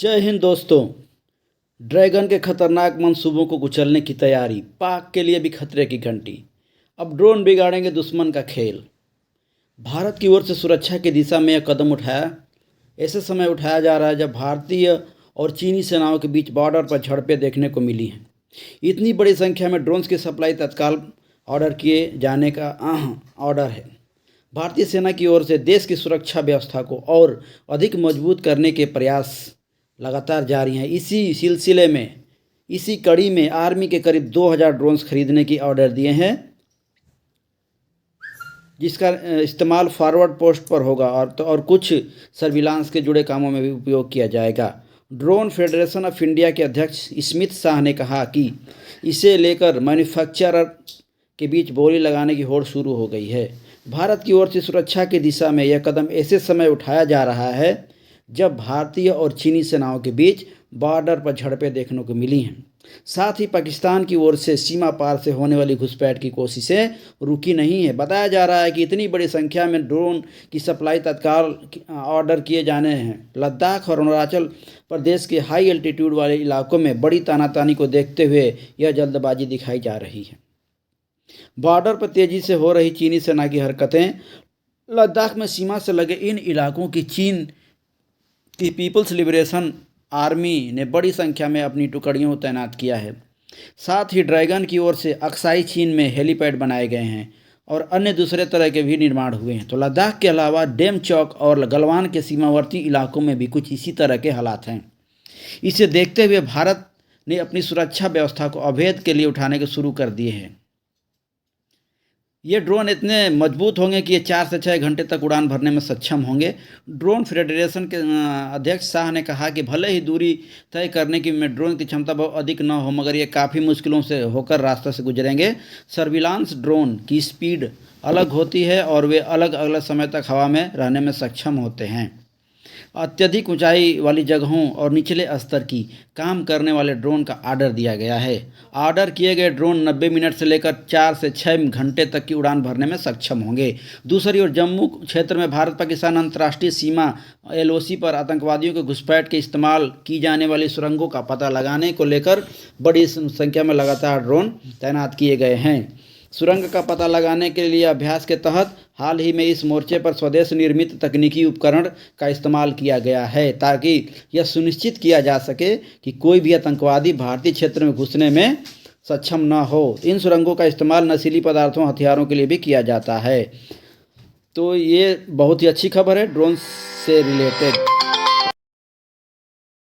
जय हिंद दोस्तों। ड्रैगन के खतरनाक मंसूबों को कुचलने की तैयारी, पाक के लिए भी खतरे की घंटी। अब ड्रोन बिगाड़ेंगे दुश्मन का खेल। भारत की ओर से सुरक्षा की दिशा में यह कदम उठाया ऐसे समय उठाया जा रहा है जब भारतीय और चीनी सेनाओं के बीच बॉर्डर पर झड़पें देखने को मिली हैं। इतनी बड़ी संख्या में ड्रोन्स की सप्लाई तत्काल ऑर्डर किए जाने का ऑर्डर है। भारतीय सेना की ओर से देश की सुरक्षा व्यवस्था को और अधिक मजबूत करने के प्रयास लगातार जारी हैं। इसी सिलसिले में इसी कड़ी में आर्मी के करीब 2000 ड्रोन्स खरीदने की ऑर्डर दिए हैं, जिसका इस्तेमाल फॉरवर्ड पोस्ट पर होगा और कुछ सर्विलांस के जुड़े कामों में भी उपयोग किया जाएगा। ड्रोन फेडरेशन ऑफ इंडिया के अध्यक्ष स्मित शाह ने कहा कि इसे लेकर मैन्युफैक्चरर के बीच बोली लगाने की होड़ शुरू हो गई है। भारत की ओर से सुरक्षा की दिशा में यह कदम ऐसे समय उठाया जा रहा है जब भारतीय और चीनी सेनाओं के बीच बॉर्डर पर झड़पें देखने को मिली हैं। साथ ही पाकिस्तान की ओर से सीमा पार से होने वाली घुसपैठ की कोशिशें रुकी नहीं है। बताया जा रहा है कि इतनी बड़ी संख्या में ड्रोन की सप्लाई तत्काल ऑर्डर किए जाने हैं। लद्दाख और अरुणाचल प्रदेश के हाई एल्टीट्यूड वाले इलाकों में बड़ी तानातानी को देखते हुए यह जल्दबाजी दिखाई जा रही है। बॉर्डर पर तेजी से हो रही चीनी सेना की हरकतें, लद्दाख में सीमा से लगे इन इलाकों की चीन की पीपल्स लिबरेशन आर्मी ने बड़ी संख्या में अपनी टुकड़ियों को तैनात किया है। साथ ही ड्रैगन की ओर से अक्साई चीन में हेलीपैड बनाए गए हैं और अन्य दूसरे तरह के भी निर्माण हुए हैं। तो लद्दाख के अलावा डेम चौक और गलवान के सीमावर्ती इलाकों में भी कुछ इसी तरह के हालात हैं। इसे देखते हुए भारत ने अपनी सुरक्षा व्यवस्था को अभेद के लिए उठाने के शुरू कर दिए हैं। ये ड्रोन इतने मजबूत होंगे कि ये 4 से 6 घंटे तक उड़ान भरने में सक्षम होंगे। ड्रोन फेडरेशन के अध्यक्ष शाह ने कहा कि भले ही दूरी तय करने की में ड्रोन की क्षमता बहुत अधिक न हो, मगर ये काफ़ी मुश्किलों से होकर रास्ते से गुजरेंगे। सर्विलांस ड्रोन की स्पीड अलग होती है और वे अलग अलग समय तक हवा में रहने में सक्षम होते हैं। अत्यधिक ऊंचाई वाली जगहों और निचले स्तर की काम करने वाले ड्रोन का ऑर्डर दिया गया है। ऑर्डर किए गए ड्रोन 90 मिनट से लेकर 4 से 6 घंटे तक की उड़ान भरने में सक्षम होंगे। दूसरी ओर जम्मू क्षेत्र में भारत पाकिस्तान अंतर्राष्ट्रीय सीमा LOC पर आतंकवादियों के घुसपैठ के इस्तेमाल की जाने वाली सुरंगों का पता लगाने को लेकर बड़ी संख्या में लगातार ड्रोन तैनात किए गए हैं। सुरंग का पता लगाने के लिए अभ्यास के तहत हाल ही में इस मोर्चे पर स्वदेश निर्मित तकनीकी उपकरण का इस्तेमाल किया गया है, ताकि यह सुनिश्चित किया जा सके कि कोई भी आतंकवादी भारतीय क्षेत्र में घुसने में सक्षम न हो। इन सुरंगों का इस्तेमाल नशीली पदार्थों, हथियारों के लिए भी किया जाता है। तो ये बहुत ही अच्छी खबर है ड्रोन से रिलेटेड।